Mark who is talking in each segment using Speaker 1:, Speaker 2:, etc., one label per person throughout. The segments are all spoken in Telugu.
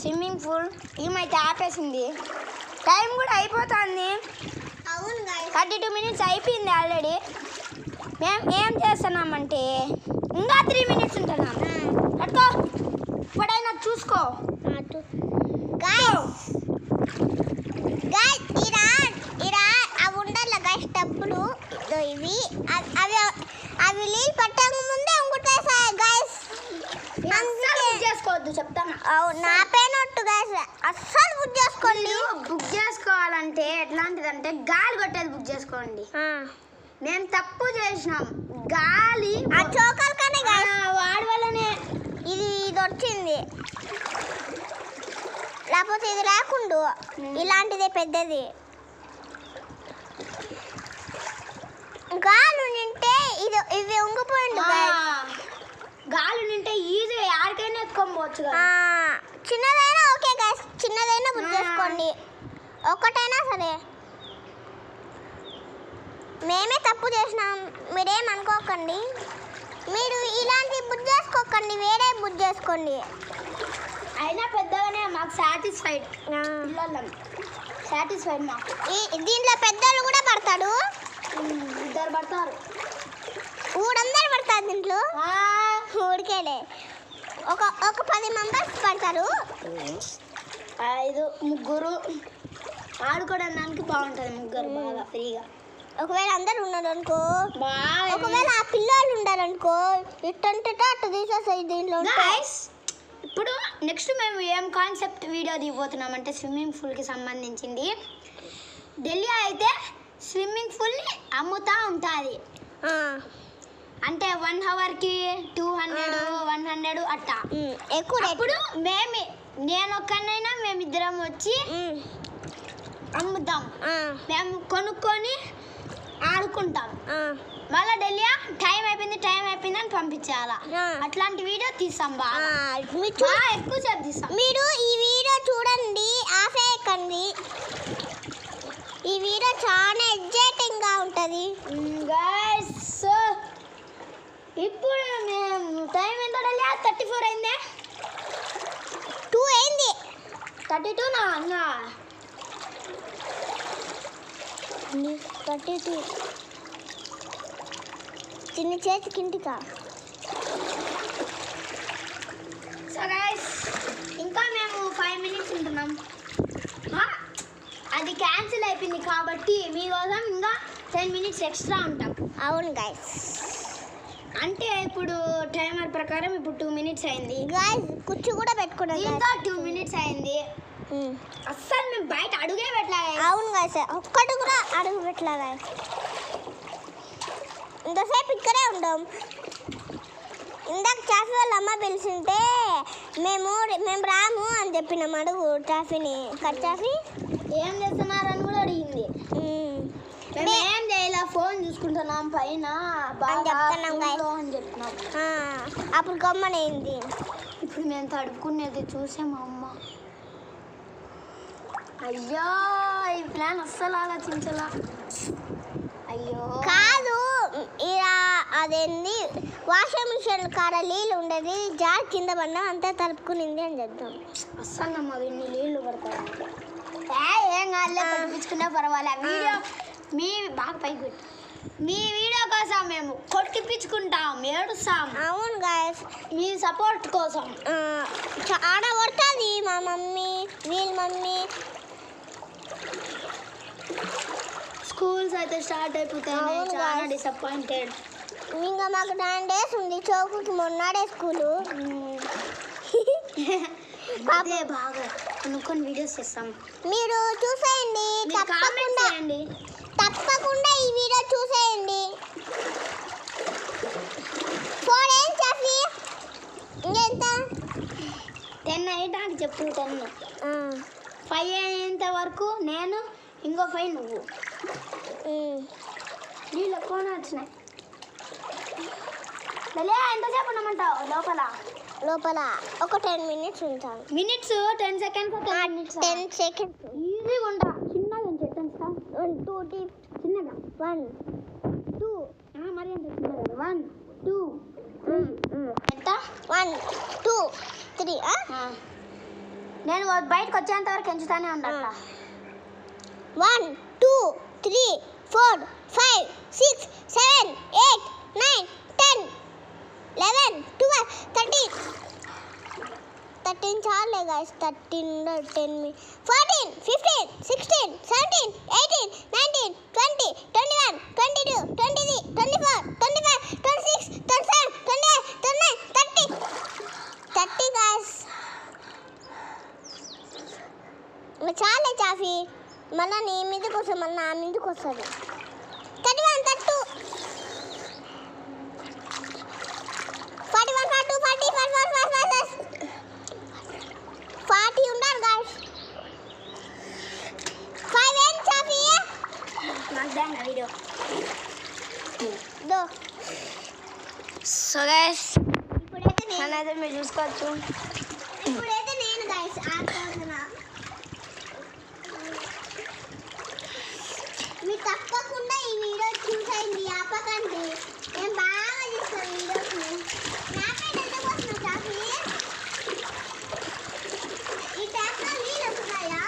Speaker 1: స్విమ్మింగ్ పూల్ ఏమైతే ఆపేసింది. టైం కూడా అయిపోతుంది.
Speaker 2: అవును
Speaker 1: 32 మినిట్స్ అయిపోయింది ఆల్రెడీ. మేము ఏం చేస్తున్నామంటే ఇంకా 3 మినిట్స్ ఉంటున్నాం. పట్టుకో, ఇప్పుడైనా చూసుకో.
Speaker 2: అవి ఉండాలి గైస్ డబ్బులు ఇవి అవి నీళ్ళు పట్టక ముందే ఇంకోటేసాయి గైస్.
Speaker 1: బుక్ చేసుకోవద్దు చెప్తాను.
Speaker 2: నా పేనొట్టు గైస్ అస్సలు బుక్ చేసుకోండి.
Speaker 1: బుక్ చేసుకోవాలంటే ఎట్లాంటిదంటే గాలి కొట్టేది బుక్ చేసుకోండి. మేము తప్పు చేసినాం. గాలి
Speaker 2: ఆ చోకల కనే
Speaker 1: వాడి వల్లనే
Speaker 2: ఇది వచ్చింది. లేకపోతే ఇది లేకుండా ఇలాంటిదే పెద్దది. గాలి నింటే ఇవి ఉంగిపోయింది.
Speaker 1: గాలి నింటే ఈజీ ఆడికైనా ఎత్తుకోవచ్చు.
Speaker 2: చిన్నదైనా ఓకే గైస్, చిన్నదైనా బుక్ చేసుకోండి. ఒక్కటైనా సరే. మేమే తప్పు చేసినాం, మీరేం అనుకోకండి. మీరు ఇలాంటి బుక్ చేసుకోకండి, వేరే బుక్ చేసుకోండి.
Speaker 1: అయినా పెద్దగానే మాకు సాటిస్ఫైడ్. సాటిస్ఫైడ్ మాకు.
Speaker 2: దీంట్లో పెద్దలు కూడా పడతాడు.
Speaker 1: 2 పడతారు.
Speaker 2: ఊరందరూ పడతారు దీంట్లో. ఊరికేలే ఒక 10 మెంబర్స్ పడతారు.
Speaker 1: 5 ముగ్గురు ఆడుకోవడానికి బాగుంటుంది. ముగ్గురు బాగా ఫ్రీగా.
Speaker 2: ఒకవేళ అందరు ఉన్నారనుకో, ఒకవేళ ఆ పిల్లలు ఉండాలనుకో ఇట్టంటే అట్ట తీసేస్తాయి దీంట్లో.
Speaker 1: ఇప్పుడు నెక్స్ట్ మేము ఏం కాన్సెప్ట్ వీడియో దిగిపోతున్నామంటే స్విమ్మింగ్ పూల్కి సంబంధించింది. ఢిల్లీ అయితే స్విమ్మింగ్ పూల్ని అమ్ముతూ ఉంటుంది. అంటే 1 అవర్కి 200, 100 అట్టా
Speaker 2: ఎక్కువ.
Speaker 1: ఇప్పుడు నేను ఒక్కనైనా మేమిద్దరం వచ్చి అమ్ముతాం. మేము కొనుక్కొని ఆడుకుంటాం. మళ్ళీ ఢిల్లీ టైం అయిపోయింది అని పంపించాలా. అట్లాంటి వీడియో తీస్తాం. బాగా ఎక్కువసేపు తీస్తాం.
Speaker 2: మీరు ఈ వీడియో చూడండి, ఆపేయకండి. ఈ వీడియో చాలా ఎగ్జైటింగ్ గా ఉంటుంది.
Speaker 1: ఇప్పుడు మేము టైం ఎంత ఢిల్లీ? 34 అయిందే.
Speaker 2: 2 అయింది.
Speaker 1: 32 నా అన్న.
Speaker 2: 32 చిన్న చేతికింటికా.
Speaker 1: సో గైస్ ఇంకా మేము 5 మినిట్స్ ఉంటున్నాం. అది క్యాన్సిల్ అయిపోయింది కాబట్టి మీకోసం ఇంకా 10 మినిట్స్ ఎక్స్ట్రా ఉంటాం.
Speaker 2: అవును గైస్.
Speaker 1: అంటే ఇప్పుడు టైమర్ ప్రకారం ఇప్పుడు 2 మినిట్స్ అయింది.
Speaker 2: గైస్ కుర్చీ కూడా పెట్టుకున్నాం.
Speaker 1: ఇంకా 2 మినిట్స్ అయింది. అస్సలు మేము బయట అడుగే పెట్టలే.
Speaker 2: అవును గైస్, ఒక్కటి కూడా అడుగు పెట్టలే గైస్. ఇంతసేపు ఇక్కడే ఉంటాం. ఇందాక ట్రాఫీ వాళ్ళ అమ్మ పిలిచింటే మేము రాము అని చెప్పినాం. అడుగు ట్రాఫీని. ట్రాఫీ
Speaker 1: ఏం చేస్తున్నారని కూడా అడిగింది. మేమేం చేయలే, ఫోన్ చూసుకుంటున్నాం పైన
Speaker 2: అని చెప్తున్నాం
Speaker 1: అని చెప్తున్నాం.
Speaker 2: అప్పుడు గమ్మనైంది.
Speaker 1: ఇప్పుడు మేము తడుపుకునేది చూసే మా అమ్మ. అయ్యో ఈ ప్లాన్ అస్సలు ఆలోచించలా. అయ్యో
Speaker 2: కాదు, ఇలా అదేంది వాషింగ్ మిషన్ కాడ నీళ్ళు ఉండేది, జార్ కింద పడినా అంతా తలుపుకునింది అని చెప్తాం.
Speaker 1: అస్సలు నమ్మ ఇన్ని నీళ్ళు పడతాయి. ఏం కాదులే, కొట్టిపించుకున్నా పర్వాలే. వీడియో మీ బాగా పైకి పెట్టు. మీ వీడియో కోసం మేము కొట్టిపించుకుంటాం, ఏడుస్తాం.
Speaker 2: అవును గాయస్,
Speaker 1: మీ సపోర్ట్ కోసం.
Speaker 2: చాలా పడుతుంది మా మమ్మీ, వీళ్ళ మమ్మీ.
Speaker 1: స్కూల్స్ అయితే స్టార్ట్ అయిపోతాయి. చాలా డిసప్పాయింటెడ్.
Speaker 2: ఇంకా మాకు 9 days ఉంది. చౌకుకి మొన్నడే స్కూలు.
Speaker 1: అదే బాగా అనుకొని వీడియోస్ చేస్తాం.
Speaker 2: మీరు చూసేయండి, తప్పకుండా ఈ వీడియో చూసేయండి. 4 ఏం చెప్పి ఇంకెంత
Speaker 1: 10 అయ్యడానికి చెప్పు. 10 5 అయ్యేంత వరకు నేను, ఇంకో 5 నువ్వు. నీళ్ళు ఎక్కువనే వచ్చినాయి. ఎంతసేపు ఉన్నామంటావు
Speaker 2: లోపల ఒక 10 minutes ఉంటాను.
Speaker 1: Minutes 10 seconds.
Speaker 2: 10 seconds
Speaker 1: ఈజీగా ఉంటా. చిన్నగా ఉంచే
Speaker 2: 1 2
Speaker 1: చిన్నగా
Speaker 2: 1 2
Speaker 1: మరి ఎంత చిన్నగా 1 2 3 ఎంత
Speaker 2: 1 2 3.
Speaker 1: నేను బయటకు వచ్చేంత వరకు ఎంచుతానే ఉండట
Speaker 2: 1 2 3 4 5 6 7 8 9 10 11 12 13 చాలే గైస్ 13 10 14 15 16 17 18 19 20 21 22 23 24 25 26 27 28 29 30 గైస్ చాలే చాఫీ మళ్ళీ నీ మీదకి వస్తుంది మళ్ళీ నా మీదకి వస్తుంది 31 32 41 42 40 44 40 ఉండాలి గాయస్ 5 ఏం చాఫీ
Speaker 1: నాకు దాని వీడియో
Speaker 2: దో
Speaker 1: సో గైస్
Speaker 2: ఇప్పుడైతే నేను
Speaker 1: నేనైతే మీరు చూసుకోవచ్చు
Speaker 2: ఇప్పుడైతే నేను గాయస్ ఆడుతున్నా మీరు తప్పకుండా ఈ వీడియో చూసేయండి ఆపకండి నేను బాగా చేస్తాను వీడియోస్ని నాకైతే ఎంత వస్తుంది చాఫీ ఈ ట్యాప్లో నీళ్ళు వస్తున్నాయా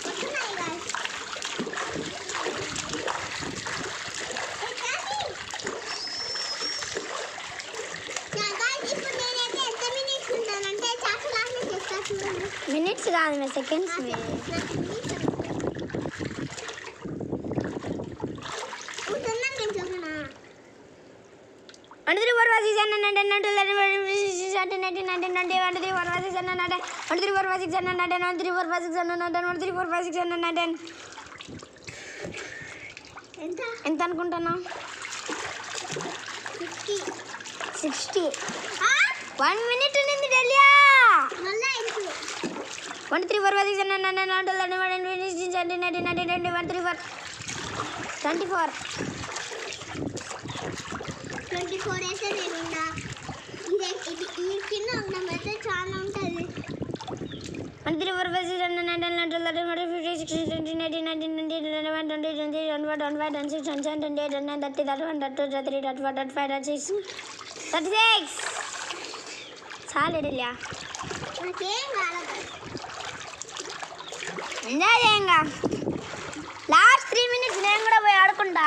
Speaker 2: వస్తున్నాయి గాయస్ ఇప్పుడు నేనైతే ఎంత మినిట్స్ ఉంటానంటే చాఫీ లాగానే చేస్తా చూడండి
Speaker 1: మినిట్స్ కాదు సెకండ్స్ ఎంత అనుకుంటున్నావు 60 1 మినిట్ ఉంది డెలియా 1 3 4 5 6 7 8 9 10 11 12 13 14 15 16
Speaker 2: 24 అయితే నేనున్నా ఇది ఈ కింద ఉన్నమైతే చాలా ఉంటుంది
Speaker 1: 1 3 4 5 6 7 8 9 10 11 12 15 16 17 18 19 20 21 22 23 24 25 26 27 28 29 30 31 32 33 34 35 36 36 చాలు డెలియా
Speaker 2: నాకేం కాలేదు
Speaker 1: ఎంజాయ్ చేయంగా లాస్ట్ 3 మినిట్స్ నేను కూడా పోయి ఆడుకుంటా